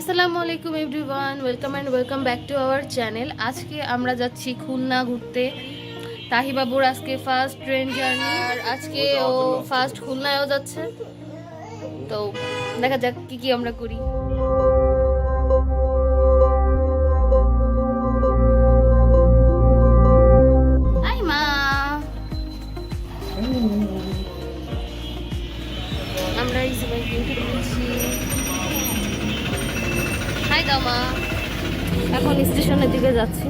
আসসালামু আলাইকুম everyone, welcome back to our channel. আজকে আমরা যাচ্ছি খুলনা ঘুরতে। তাহি বাবুর আজকে ফার্স্ট ট্রেন জার্নি, আর আজকে ও ফার্স্ট খুলনায়ও যাচ্ছে। তো দেখা যাক কি কি আমরা করি। হাই মা, আমরা ইজি বাইকে উঠে পড়েছি। হাই দাও মা। এখন স্টেশনের দিকে যাচ্ছি,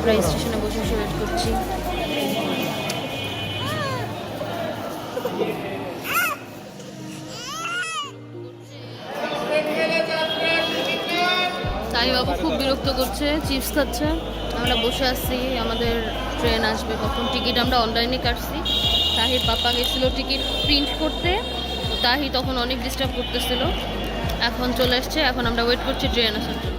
প্রায় স্টেশনে বসে বসে ওয়েট করছি। তাই বাবু খুব বিরক্ত করছে, চিপস খাচ্ছে। আমরা বসে আছি, আমাদের ট্রেন আসবে কখন। টিকিট আমরা অনলাইনে কাটছি। তাহির পাপা গেছিল টিকিট প্রিন্ট করতে, তাহি তখন অনেক ডিস্টার্ব করতেছিল। এখন চলে আসছে, এখন আমরা ওয়েট করছি ট্রেন আসার জন্য।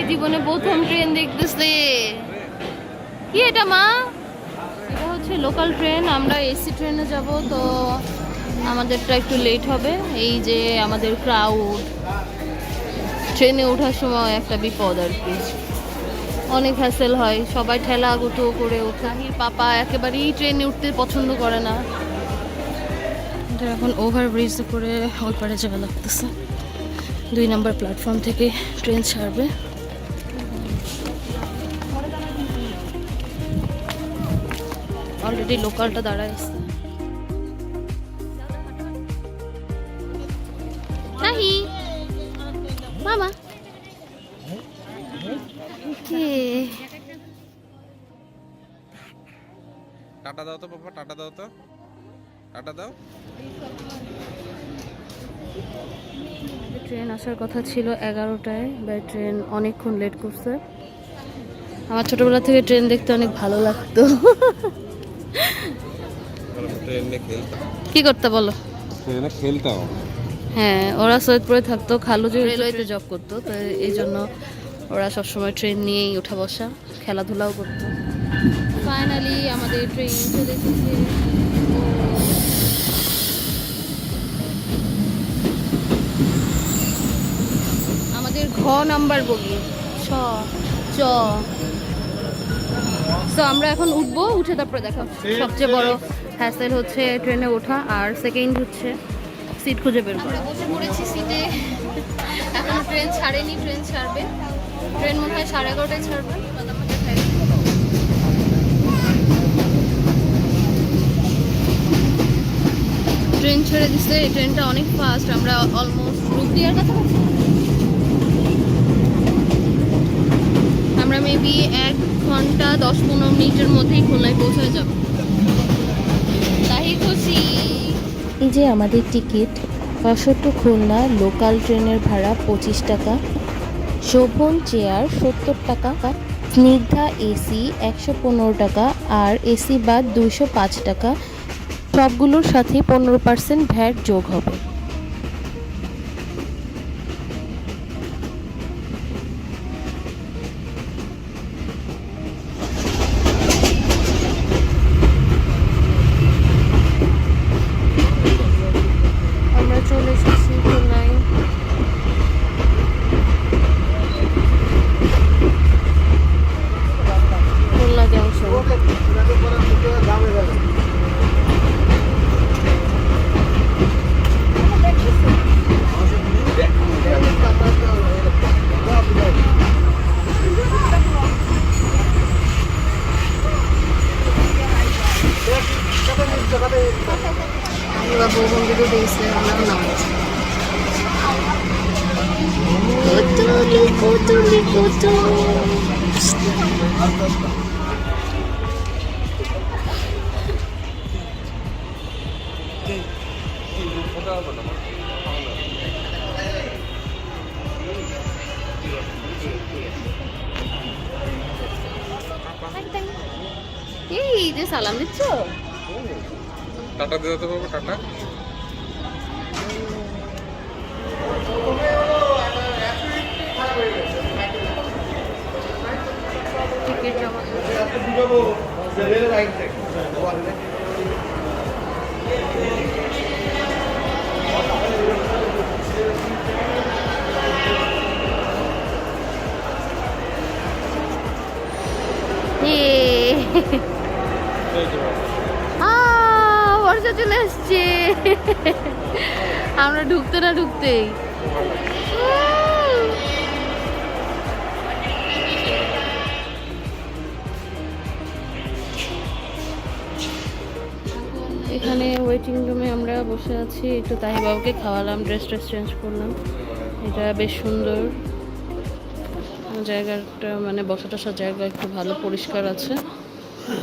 জীবনে প্রথম ট্রেন দেখতেছে। কি এটা মা? এটা হচ্ছে লোকাল ট্রেন। আমরা এসি ট্রেনে যাব, তো আমাদেরটা একটু লেট হবে। এই যে আমাদের ক্রাউড, ট্রেনে ওঠার সময় একটা বিপদ আর কি, অনেক হ্যাসেল হয়, সবাই ঠেলা গুটো করে ওঠে। তাহির পাপা একেবারেই ট্রেনে উঠতে পছন্দ করে না। এখন ওভারব্রিজ করে ওই পারে যাওয়া লাগতেছে। 2 নম্বর প্ল্যাটফর্ম থেকে ট্রেন ছাড়বে। অলরেডি লোকালটা দাঁড়ায় আছে। তাহি মামা টাটা দাও তো বাবা, টাটা দাও তো, টাটা দাও। ট্রেন আসার কথা ছিল 11টায়, বাই ট্রেন অনেকক্ষণ লেট করছে। আমার ছোটবেলা থেকে ট্রেন দেখতে অনেক ভালো লাগতো। ট্রেনে খেলতাম। কি করতে বলো? ট্রেনে খেলতাম। হ্যাঁ, ওরা সৈয়দপুরে থাকতো, খালু যে রেলওয়েতে জব করতো, তো এই জন্য ওরা সবসময় ট্রেন নিয়েই উঠা বসা, খেলাধুলাও করতো। ফাইনালি আমাদের ট্রেন চলে এসেছে। আমাদের নাম্বার বগি চ। তো আমরা এখন উঠবো, উঠে তারপরে দেখা। সবচেয়ে বড় হ্যাসেল হচ্ছে ট্রেনে ওঠা, আর সেকেন্ড হচ্ছে সিট খুঁজে বের করা। বসে পড়েছি সিটে, এখন ট্রেন ছাড়েনি, ট্রেন ছাড়বে। ট্রেন মনে হয় 11:30টায় ছাড়বে। ট্রেন ছেড়ে দিচ্ছে, এই ট্রেনটা অনেক ফাস্ট। আমরা অলমোস্ট রূপদিয়ার কাছাকাছি। আমরা মেবি 1 ঘন্টা 10-15 মিনিটের মধ্যেই খুলনায় পৌঁছে যাব। তাই খুশি। এই যে আমাদের টিকিট, 500 টু খুলনা লোকাল ট্রেনের ভাড়া 25 টাকা, শোভন চেয়ার 70 টাকা, স্নিগ্ধা এসি 115 টাকা, আর এসি বাদ 205 টাকা। সবগুলোর সাথে 15% ভ্যাট যোগ হবে। আমরা চলে এসেছি খুলনায়। খুলনা জংশন। বন্ধুকে দিয়েছে, আমরা নামাচ্ছি। এই যে সালাম দিচ্ছ, টাটা দিতে পারবো, টাটা বর্ষা চলে আসছে আমরা ঢুকতে না ঢুকতেই। এখানে ওয়েটিং রুমে আমরা বসে আছি, একটু তাহি বাবুকে খাওয়ালাম, ড্রেস চেঞ্জ করলাম। এটা বেশ সুন্দর জায়গাটা, মানে বসা টসার জায়গা একটু ভালো পরিষ্কার আছে।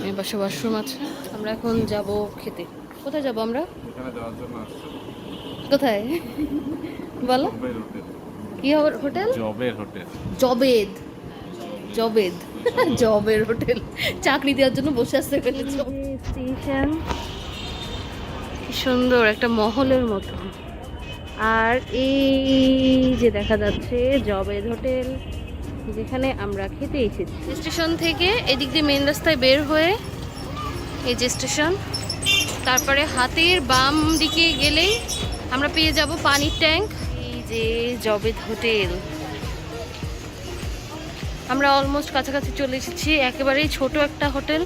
এই পাশে ওয়াশরুম আছে। আমরা এখন যাব খেতে। কোথায় যাব আমরা? কোথায় বলো? কি হোটেল? জবের হোটেল। জবেদ জবেদ জবের হোটেল। চাকরি দেওয়ার জন্য বসে আসতে পেরেছি। স্টেশন সুন্দর একটা মহলের মতো। আর এই যে দেখা যাচ্ছে জবেদ হোটেল, যেখানে আমরা খেতে এসেছি। স্টেশন থেকে এদিক দিয়ে মেন রাস্তায় বের হয়ে এই যে স্টেশন, তারপরে হাতের বাম দিকে গেলেই আমরা পেয়ে যাব পানির ট্যাঙ্ক। এই যে জবেদ হোটেল, আমরা অলমোস্ট কাছাকাছি চলে এসেছি। একেবারেই ছোট একটা হোটেল,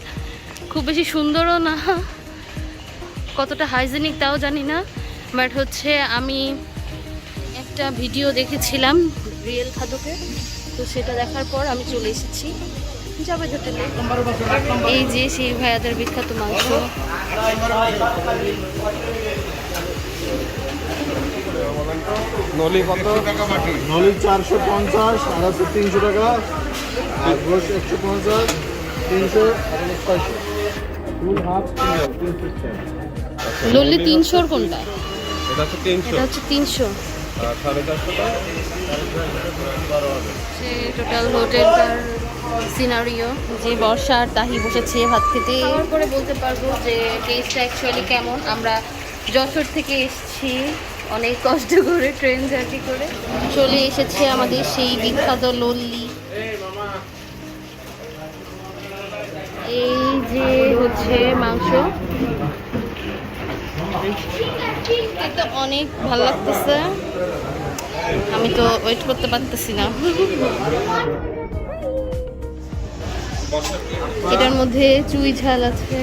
খুব বেশি সুন্দরও না, কতটা হাইজেনিক তাও জানি না। বাট হচ্ছে আমি একটা ভিডিও দেখেছিলাম রিয়েল খাদকে, তো সেটা দেখার পর আমি চলে এসেছি জবেদ হোটেলে। এই যে সেই ভাইয়াদের বিখ্যাত মাংস। নলি কত? নলি 450, আড়াইশো 300 টাকা, আর গোশ 150, 300, আর 600। ফুল হাফ 300। লল্লি 300-র কোনটা? এটা হচ্ছে 300। এটা হচ্ছে 300। আর 450 টাকা। টোটাল হোটেলটার সিনারিও, যে বর্ষা আর তাহি বসেছে ভাত খেতে। করে বলতে পারবো যে টেস্টটা অ্যাকচুয়ালি কেমন। আমরা যশোর থেকে এসেছি অনেক কষ্ট করে, ট্রেন জার্নি করে চলে এসেছে আমাদের সেই বিখ্যাত লল্লি। এই যে হচ্ছে মাংস, এটা অনেক ভালো লাগতেছে। আমি তো ওয়েট করতে পারতেছি না। এটার মধ্যে চুই ঝাল আছে,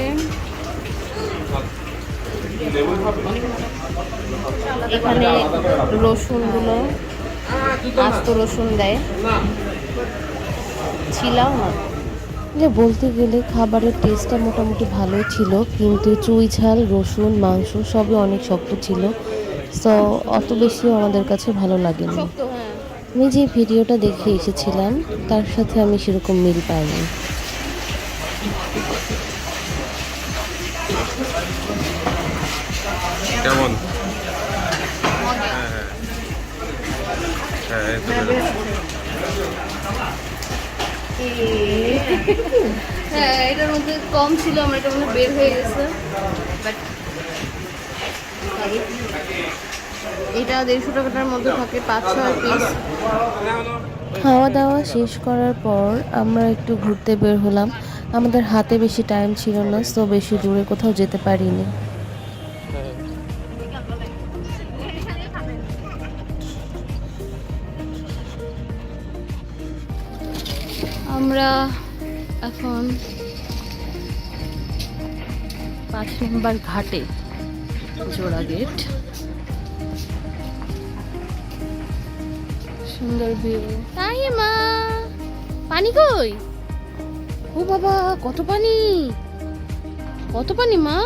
এখানে রসুনগুলো আস্ত রসুন দেয়, ছিলাও না। যে বলতে গেলে খাবারের টেস্টটা মোটামুটি ভালোই ছিল, কিন্তু চুই ঝাল, রসুন, মাংস সবই অনেক শক্ত ছিল, তো অত বেশিও আমাদের কাছে ভালো লাগেনি। শক্ত, হ্যাঁ। আমি যে ভিডিওটা দেখে এসেছিলাম তার সাথে আমি সেরকম মিল পাইনি। কেমন? হ্যাঁ, এটার মধ্যে কম ছিল, আমার এটার মধ্যে বের হয়ে গেছে। বাট এটা 150 টাকার মধ্যে থাকে 5-6 পিস। খাওয়া দাওয়া শেষ করার পর আমরা একটু ঘুরতে বের হলাম। আমাদের হাতে বেশি টাইম ছিল না, তো বেশি দূরে কোথাও যেতে পারিনি। আমরা এখন 5 নম্বর ঘাটে, জোড়া গেট। সুন্দর ভিউ। তাই মা, পানি কই? ও বাবা, কত পানি, কত পানি মা।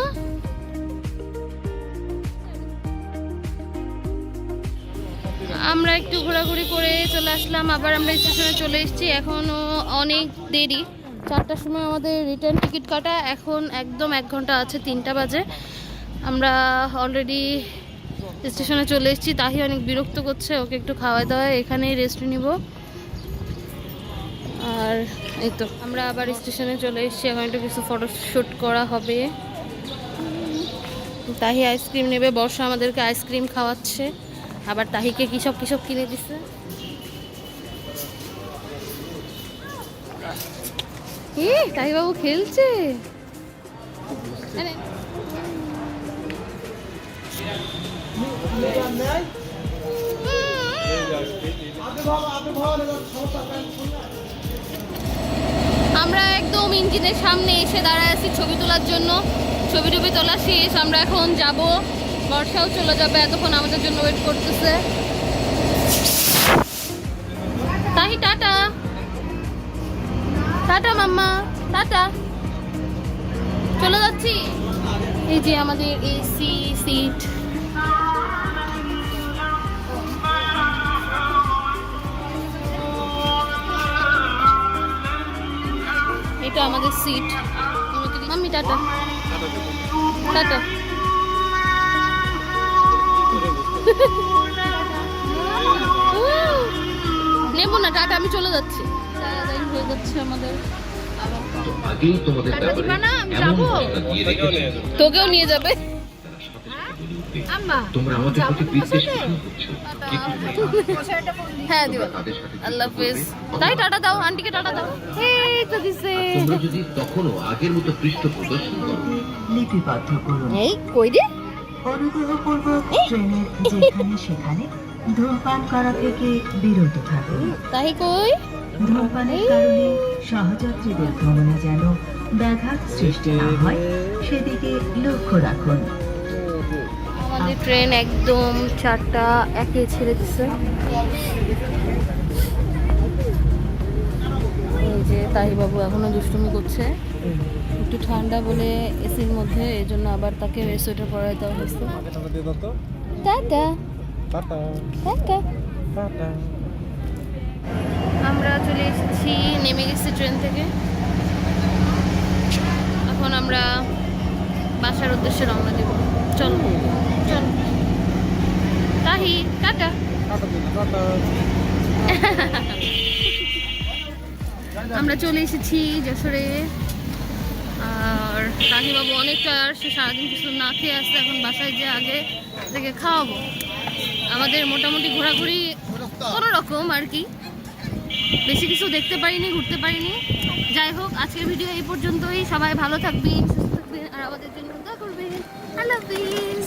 আমরা একটু ঘোরাঘুরি করে চলে আসলাম, আবার আমরা স্টেশনে চলে এসেছি। এখনও অনেক দেরি, 4টার সময় আমাদের রিটার্ন টিকিট কাটা, এখন একদম 1 ঘন্টা আছে, 3টা বাজে। আমরা অলরেডি স্টেশনে চলে এসেছি। তাহি অনেক বিরক্ত করছে, ওকে একটু খাওয়াই দাওয়া, এখানেই রেস্ট নিব। আর এই তো আমরা আবার স্টেশনে চলে এসেছি, এখন একটু কিছু ফটোশ্যুট করা হবে। তাহি আইসক্রিম নেবে, বর্ষা আমাদেরকে আইসক্রিম খাওয়াচ্ছে, আবার তাহিকে কিসব কিসব কিনে দিচ্ছে। তাই বাবু খেলছে। আমরা একদম ইঞ্জিনের সামনে এসে দাঁড়ায় আছি ছবি তোলার জন্য। ছবি টবি তোলা শেষ, আমরা এখন যাব। বর্ষাও চলে যাবে, এতক্ষণ আমাদের জন্য ওয়েট করতেছে। তাই টাটা টাটা মাম্মা, টাটা, চলে যাচ্ছি। এই যে আমাদের এসি সিট, এটা আমাদের সিট। Mummy tata tata. নেবো না, টাটা, আমি চলে যাচ্ছি। তাড়াতাড়ি হয়ে যাচ্ছে আমাদের। আগেই তোমাদের ব্যাপারে এমন কথা দিয়ে রেখেছে, তোকেও নিয়ে যাবে। তোমরা আমাদের প্রতি বিদ্বেষ পোষণ করছো, কিন্তু হ্যাঁ দিব। তাদের সাথে আল্লাহ হাফেজ। তাই টাটা দাও, আন্টিকে টাটা দাও। এই তো দিছে। তোমরা যদি তখনও আগের মতো পৃষ্ঠ প্রদর্শন করো, লিপিবদ্ধ করুন। এই কই রে? অনুগ্রহপূর্বক ট্রেনের যেখানে সেখানে ধূমপান করা থেকে বিরত থাকুন। তাই কই? ধূমপানের কারণে সহযাত্রীদের ভ্রমণে যেন ব্যাঘাত সৃষ্টি না হয় সেদিকে লক্ষ্য রাখুন। আমাদের ট্রেন একদম 4:01 ছেড়ে দিচ্ছে। এই যে তাহিবাবু এখনো দুষ্টুমি করছে, একটু ঠান্ডা বলে এসির মধ্যে, এই জন্য আবার তাকে সোয়েটার পরাই দেওয়া হয়েছে। Tata tata. আমরা চলে এসেছি, নেমে গেছি ট্রেন থেকে। এখন আমরা বাসার উদ্দেশ্যে রওনা দেব। চলো চলো তাহি, টাটা। আমরা চলে এসেছি যশোরে। আর তাহিবাবু অনেক টায়ার, সে সারাদিন কিছু না খেয়ে আসছে। এখন বাসায় যে আগে থেকে খাওয়াবো। আমাদের মোটামুটি ঘোরাঘুরি কোনো রকম আর কি, বেশি কিছু দেখতে পারিনি, ঘুরতে পারিনি। যাই হোক, আজকের ভিডিও এই পর্যন্তই। সবাই ভালো থাকবেন, সুস্থ থাকবেন, আর আমাদের জন্য দোয়া করবেন। আল্লাহ হাফিজ।